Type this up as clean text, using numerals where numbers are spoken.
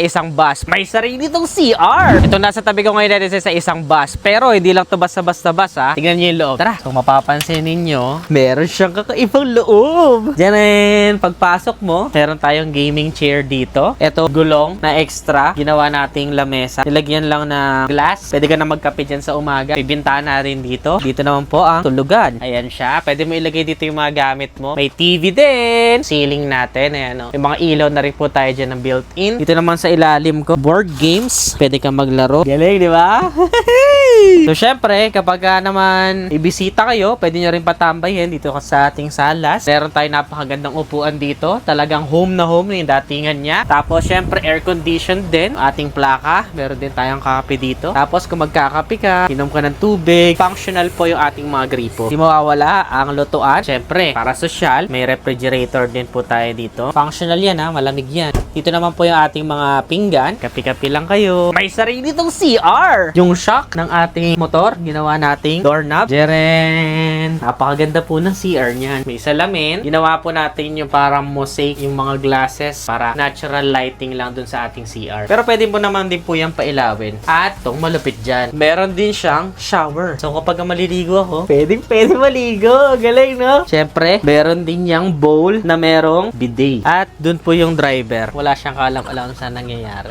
isang bus. May sarili tong CR. Ito nasa tabi ko ngayon natin sa isang bus. Pero hindi lang to basta-basta bus ha. Tingnan niyo yung loob. Tara. So mapapansin ninyo, meron siyang kakaibang loob. Diyan pagpasok mo, meron tayong gaming chair dito. Ito gulong na extra. Ginawa nating lamesa. Nilagyan lang na glass. Pwede ka na magkape dyan sa umaga. May bintana rin dito. Dito naman po ang tulugan. Ayan siya. Pwede mo ilagay dito yung mga gamit mo. May TV din. Ceiling natin. Ayan o. May mga ilaw na rin po tayo dyan ng built-in. Dito naman sa ilalim ko, board games. Pwede kang maglaro. Galing, di ba? So, syempre, kapag naman ibisita kayo, pwede nyo rin patambayin dito sa ating salas. Meron tayo napakagandang upuan dito. Talagang home na home na yung datingan niya. Tapos, syempre, air-conditioned din. Ating plaka. Meron din tayong kape dito. Tapos, kung magkakape ka, inom ka ng tubig. Functional po yung ating mga gripo. Hindi mawawala ang lutuan. Syempre, para social, may refrigerator din po tayo dito. Functional yan ha, malamig yan. Dito naman po yung ating mga pinggan. Kape-kape lang kayo. May sarili tong CR! Yung shock ng ating motor, ginawa nating doorknob. Jeren! Napakaganda po ng CR niyan. May salamin. Ginawa po natin yung parang mosaic, yung mga glasses para natural lighting lang dun sa ating CR. Pero pwede po naman din po yung pailawin. At itong malupit dyan, meron din siyang shower. So kapag maliligo ako, pwede maligo. Galing, no? Siyempre, meron din yung bowl na merong bidet. At dun po yung driver. Wala siyang kalam-alam sa nangyayari.